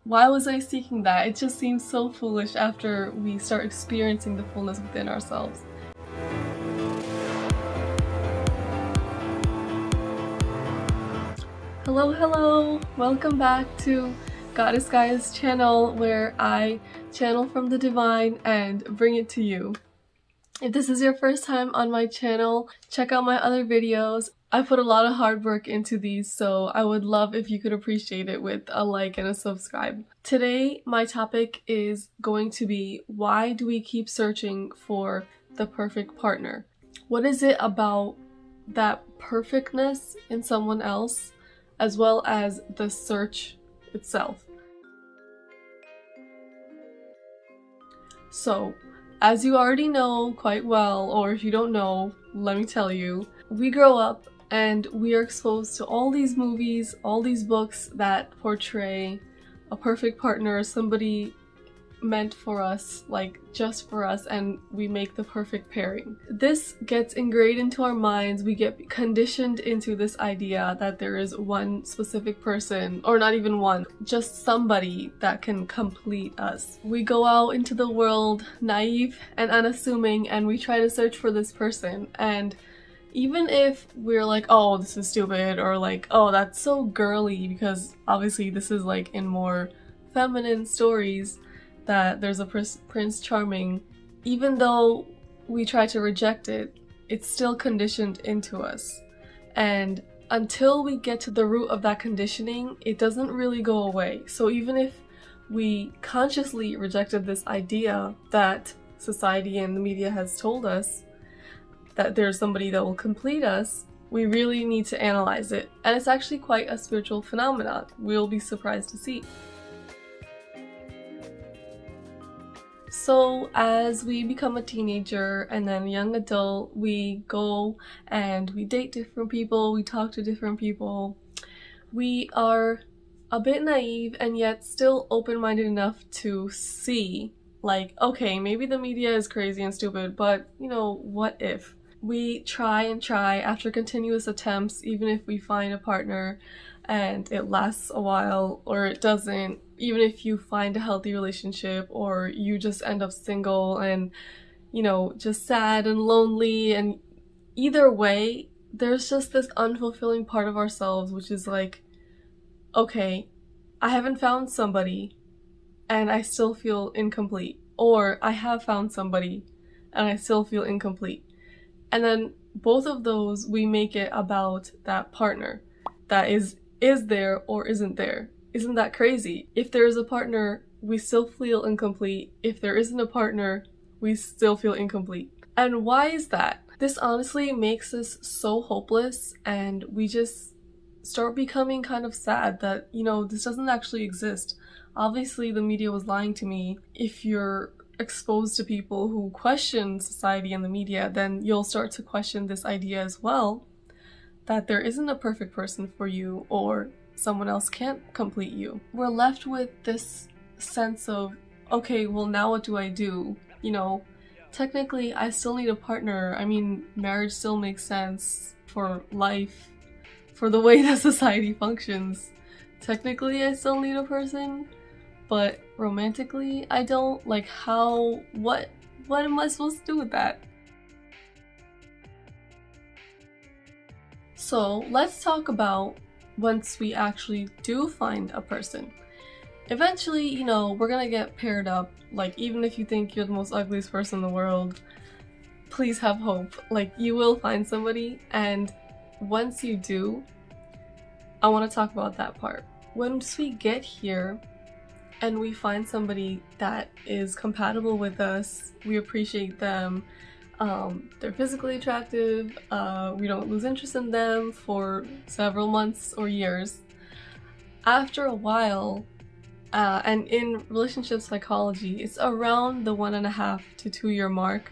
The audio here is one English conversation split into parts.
Why was I seeking that? It just seems so foolish after we start experiencing the fullness within ourselves. Hello! Welcome back to Goddess Gaya's channel, where I channel from the divine and bring it to you. If this is your first time on my channel, check out my other videos. I put a lot of hard work into these, so I would love if you could appreciate it with a like and a subscribe. Today, my topic is going to be, why do we keep searching for the perfect partner? What is it about that perfectness in someone else, as well as the search itself? So, as you already know quite well, or if you don't know, let me tell you, we grow up and we are exposed to all these movies, all these books that portray a perfect partner, somebody meant for us, like just for us, and we make the perfect pairing. This gets ingrained into our minds. We get conditioned into this idea that there is one specific person, or not even one, just somebody that can complete us. We go out into the world naive and unassuming, and we try to search for this person, and even if we're like, oh, this is stupid, or like, oh, that's so girly, because obviously this is like in more feminine stories that there's a Prince Charming, even though we try to reject it, it's still conditioned into us. And until we get to the root of that conditioning, it doesn't really go away. So even if we consciously rejected this idea that society and the media has told us, that there's somebody that will complete us, we really need to analyze it. And it's actually quite a spiritual phenomenon. We'll be surprised to see. So as we become a teenager and then a young adult, we go and we date different people, we talk to different people. We are a bit naive and yet still open-minded enough to see, like, okay, maybe the media is crazy and stupid, but you know, what if? We try and try after continuous attempts, even if we find a partner and it lasts a while or it doesn't, even if you find a healthy relationship or you just end up single and, you know, just sad and lonely, and either way, there's just this unfulfilling part of ourselves which is like, okay, I haven't found somebody and I still feel incomplete, or I have found somebody and I still feel incomplete. And then both of those, we make it about that partner that is there or isn't there. Isn't that crazy? If there is a partner, we still feel incomplete. If there isn't a partner, we still feel incomplete. And why is that? This honestly makes us so hopeless, and we just start becoming kind of sad that, you know, this doesn't actually exist. Obviously, the media was lying to me. If you're exposed to people who question society and the media, then you'll start to question this idea as well, that there isn't a perfect person for you, or someone else can't complete you. We're left with this sense of, okay, well, now what do I do? You know, technically I still need a partner. I mean, marriage still makes sense for life, for the way that society functions. Technically I still need a person, but romantically I don't. Like, how, what am I supposed to do with that? So let's talk about once we actually do find a person. Eventually, you know, we're gonna get paired up. Like, even if you think you're the most ugliest person in the world, please have hope. Like, you will find somebody, and once you do, I want to talk about that part. Once we get here and we find somebody that is compatible with us, we appreciate them, they're physically attractive, we don't lose interest in them for several months or years. After a while, and in relationship psychology, it's around the 1.5 to 2 year mark,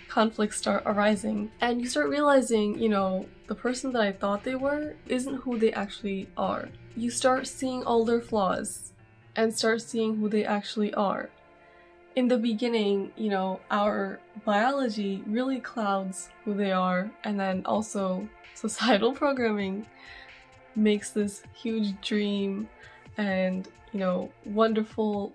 conflicts start arising, and you start realizing, you know, the person that I thought they were isn't who they actually are. You start seeing all their flaws and start seeing who they actually are. In the beginning, you know, our biology really clouds who they are, and then also societal programming makes this huge dream and wonderful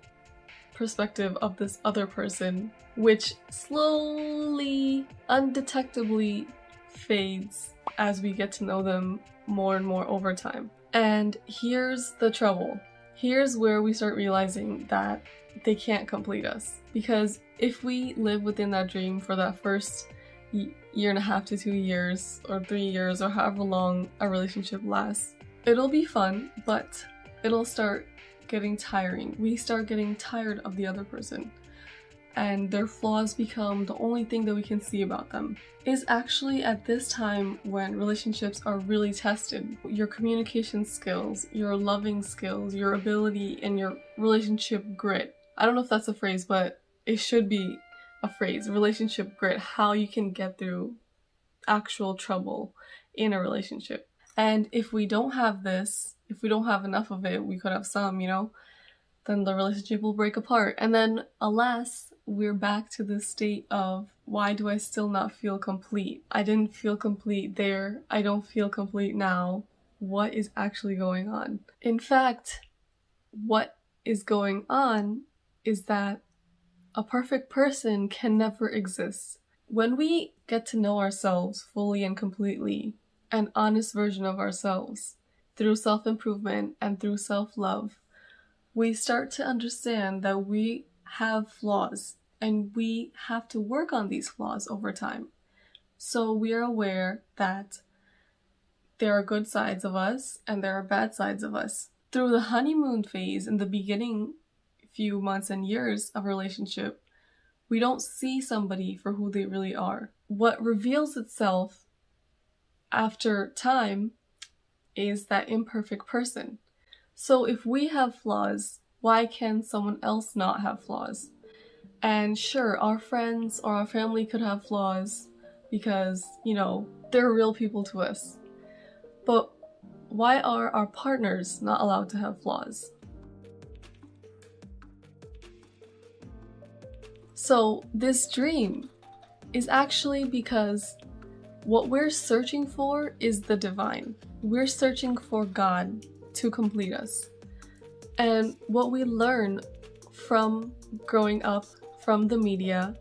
perspective of this other person, which slowly, undetectably fades as we get to know them more and more over time. And here's the trouble. Here's where we start realizing that they can't complete us. Because if we live within that dream for that first year and a half to 2 years, or 3 years, or however long a relationship lasts, it'll be fun, but it'll start getting tiring. We start getting tired of the other person, and their flaws become the only thing that we can see about them. It's actually at this time when relationships are really tested. Your communication skills, your loving skills, your ability, and your relationship grit. I don't know if that's a phrase, but it should be a phrase. Relationship grit, how you can get through actual trouble in a relationship. And if we don't have this, if we don't have enough of it, we could have some, then the relationship will break apart. And then, alas, we're back to the state of, why do I still not feel complete? I didn't feel complete there. I don't feel complete now. What is actually going on? In fact, what is going on is that a perfect person can never exist. When we get to know ourselves fully and completely, an honest version of ourselves, through self-improvement and through self-love, we start to understand that we have flaws and we have to work on these flaws over time. So we are aware that there are good sides of us and there are bad sides of us. Through the honeymoon phase, in the beginning few months and years of a relationship, we don't see somebody for who they really are. What reveals itself after time is that imperfect person. So if we have flaws, why can someone else not have flaws? And sure, our friends or our family could have flaws because, they're real people to us. But why are our partners not allowed to have flaws? So this dream is actually because what we're searching for is the divine. We're searching for God to complete us. And what we learn from growing up from the media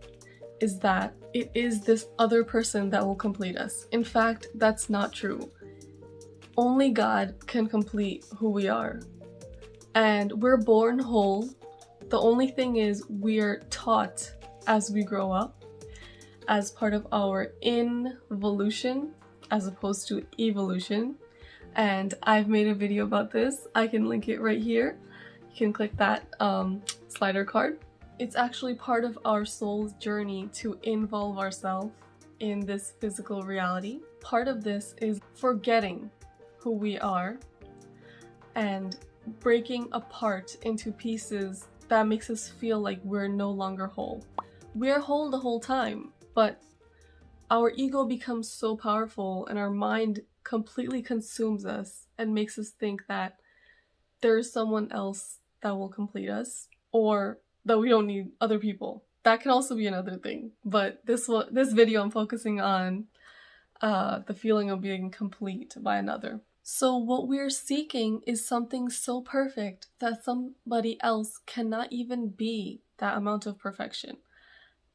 is that it is this other person that will complete us. In fact, that's not true. Only God can complete who we are. And we're born whole. The only thing is we're taught as we grow up as part of our involution as opposed to evolution. And I've made a video about this. I can link it right here. You can click that slider card. It's actually part of our soul's journey to involve ourselves in this physical reality. Part of this is forgetting who we are and breaking apart into pieces that makes us feel like we're no longer whole. We're whole the whole time, but our ego becomes so powerful and our mind completely consumes us and makes us think that there's someone else that will complete us, or that we don't need other people. That can also be another thing, but this video I'm focusing on the feeling of being complete by another. So what we're seeking is something so perfect that somebody else cannot even be that amount of perfection.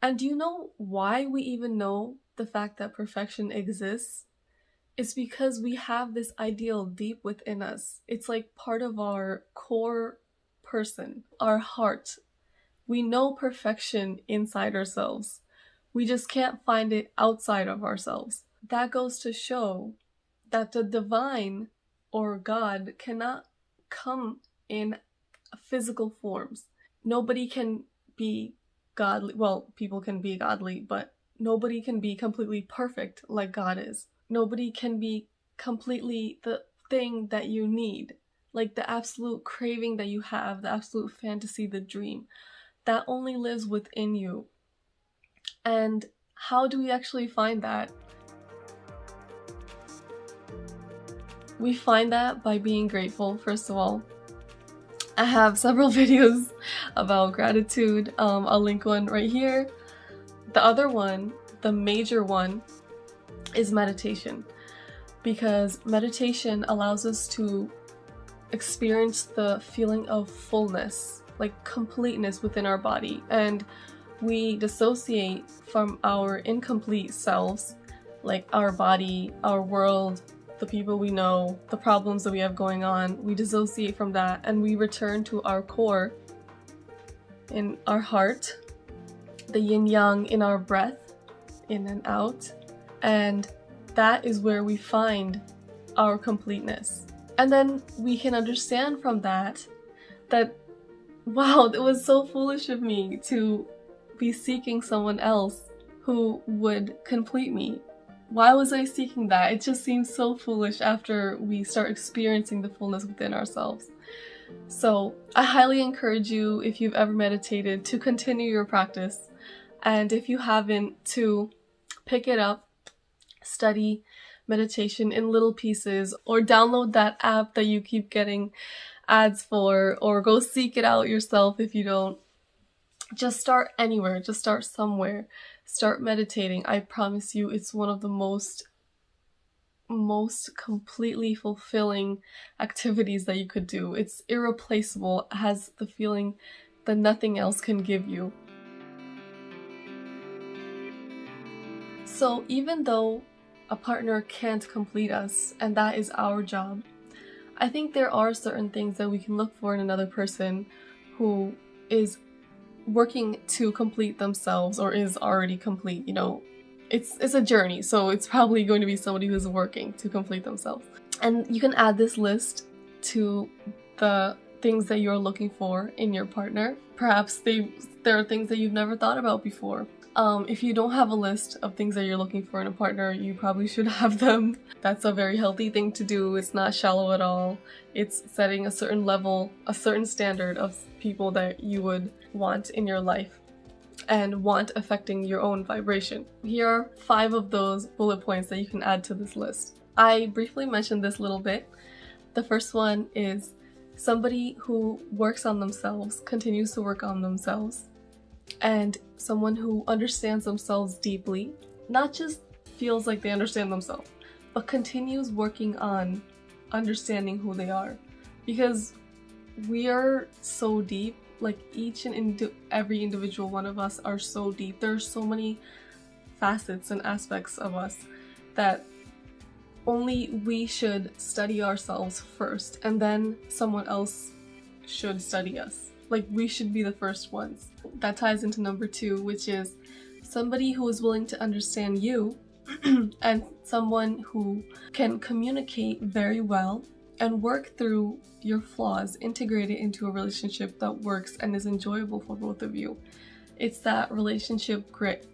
And do you know why we even know the fact that perfection exists? It's because we have this ideal deep within us. It's like part of our core person, our heart. We know perfection inside ourselves. We just can't find it outside of ourselves. That goes to show that the divine or God cannot come in physical forms. Nobody can be godly. Well, people can be godly, but nobody can be completely perfect like God is. Nobody can be completely the thing that you need, like the absolute craving that you have, the absolute fantasy, the dream. That only lives within you. And how do we actually find that? We find that by being grateful, first of all. I have several videos about gratitude. I'll link one right here. The other one, the major one, is meditation. Because meditation allows us to experience the feeling of fullness, like completeness within our body, and we dissociate from our incomplete selves, like our body, our world, the people we know, the problems that we have going on. We dissociate from that and we return to our core in our heart, the yin-yang in our breath, in and out, and that is where we find our completeness. And then we can understand from that, wow, it was so foolish of me to be seeking someone else who would complete me. Why was I seeking that? It just seems so foolish after we start experiencing the fullness within ourselves. So I highly encourage you, if you've ever meditated, to continue your practice. And if you haven't, to pick it up, study meditation in little pieces, or download that app that you keep getting ads for, or go seek it out yourself if you don't. Just start anywhere, just start somewhere. Start meditating. I promise you, it's one of the most completely fulfilling activities that you could do. It's irreplaceable. It has the feeling that nothing else can give you. So even though a partner can't complete us, and that is our job, I think there are certain things that we can look for in another person who is working to complete themselves or is already complete. You know, it's a journey, so it's probably going to be somebody who's working to complete themselves. And you can add this list to the things that you're looking for in your partner. Perhaps there are things that you've never thought about before. If you don't have a list of things that you're looking for in a partner, you probably should have them. That's a very healthy thing to do. It's not shallow at all. It's setting a certain level, a certain standard of people that you would want in your life and want affecting your own vibration. Here are 5 of those bullet points that you can add to this list. I briefly mentioned this a little bit. The first one is somebody who works on themselves, continues to work on themselves, and someone who understands themselves deeply, not just feels like they understand themselves, but continues working on understanding who they are. Because we are so deep, like each and every individual one of us are so deep. There are so many facets and aspects of us that only we should study ourselves first, and then someone else should study us. Like, we should be the first ones. That ties into number 2, which is somebody who is willing to understand you and someone who can communicate very well and work through your flaws, integrate it into a relationship that works and is enjoyable for both of you. It's that relationship grit,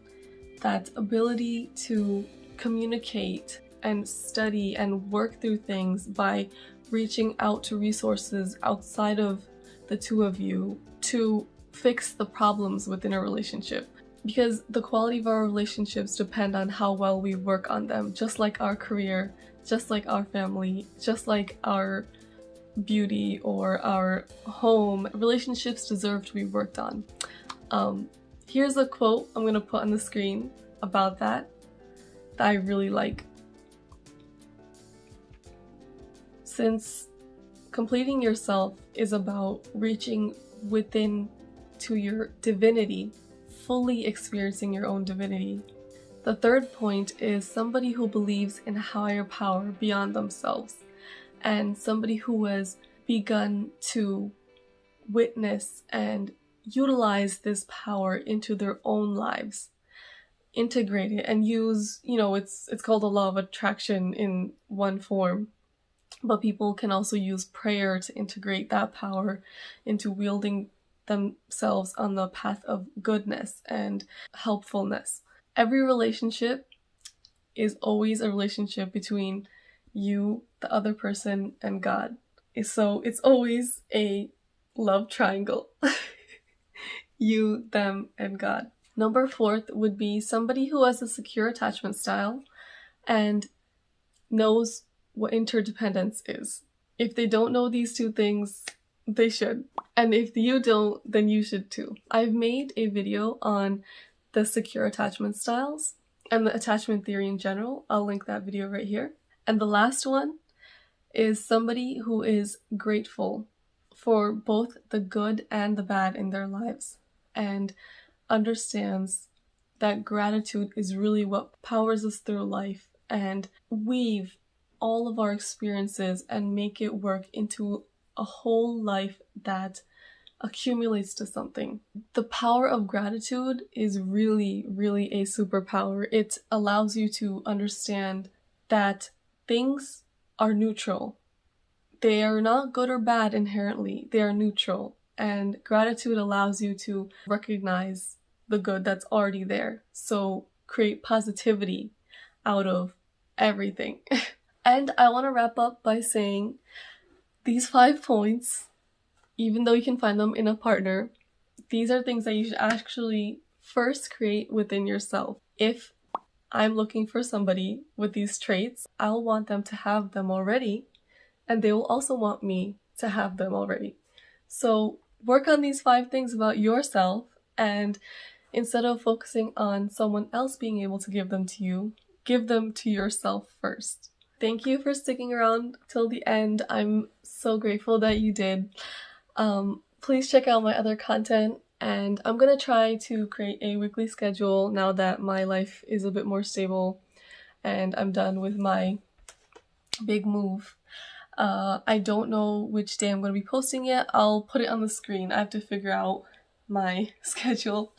that ability to communicate and study and work through things by reaching out to resources outside of the two of you to fix the problems within a relationship. Because the quality of our relationships depend on how well we work on them, just like our career, just like our family, just like our beauty or our home. Relationships deserve to be worked on. Here's a quote I'm going to put on the screen about that I really like. Since completing yourself is about reaching within to your divinity, fully experiencing your own divinity, the third point is somebody who believes in higher power beyond themselves, and somebody who has begun to witness and utilize this power into their own lives, integrate it and use, it's called a law of attraction in one form. But people can also use prayer to integrate that power into wielding themselves on the path of goodness and helpfulness. Every relationship is always a relationship between you, the other person, and God. So it's always a love triangle. You, them, and God. Number 4 would be somebody who has a secure attachment style and knows what interdependence is. If they don't know these 2 things, they should. And if you don't, then you should too. I've made a video on the secure attachment styles and the attachment theory in general. I'll link that video right here. And the last one is somebody who is grateful for both the good and the bad in their lives and understands that gratitude is really what powers us through life and weave all of our experiences and make it work into a whole life that accumulates to something. The power of gratitude is really, really a superpower. It allows you to understand that things are neutral. They are not good or bad inherently. They are neutral. And gratitude allows you to recognize the good that's already there. So create positivity out of everything. And I want to wrap up by saying these 5 points, even though you can find them in a partner, these are things that you should actually first create within yourself. If I'm looking for somebody with these traits, I'll want them to have them already, and they will also want me to have them already. So work on these 5 things about yourself, and instead of focusing on someone else being able to give them to you, give them to yourself first. Thank you for sticking around till the end. I'm so grateful that you did. Please check out my other content, and I'm gonna try to create a weekly schedule now that my life is a bit more stable and I'm done with my big move. I don't know which day I'm going to be posting yet. I'll put it on the screen. I have to figure out my schedule.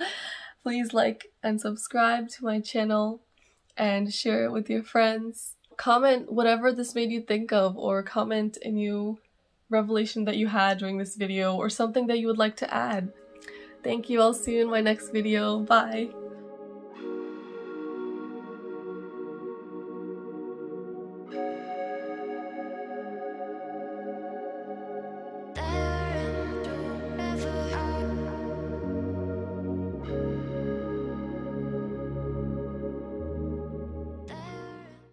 Please like and subscribe to my channel and share it with your friends. Comment whatever this made you think of, or comment a new revelation that you had during this video or something that you would like to add. Thank you. I'll see you in my next video. Bye.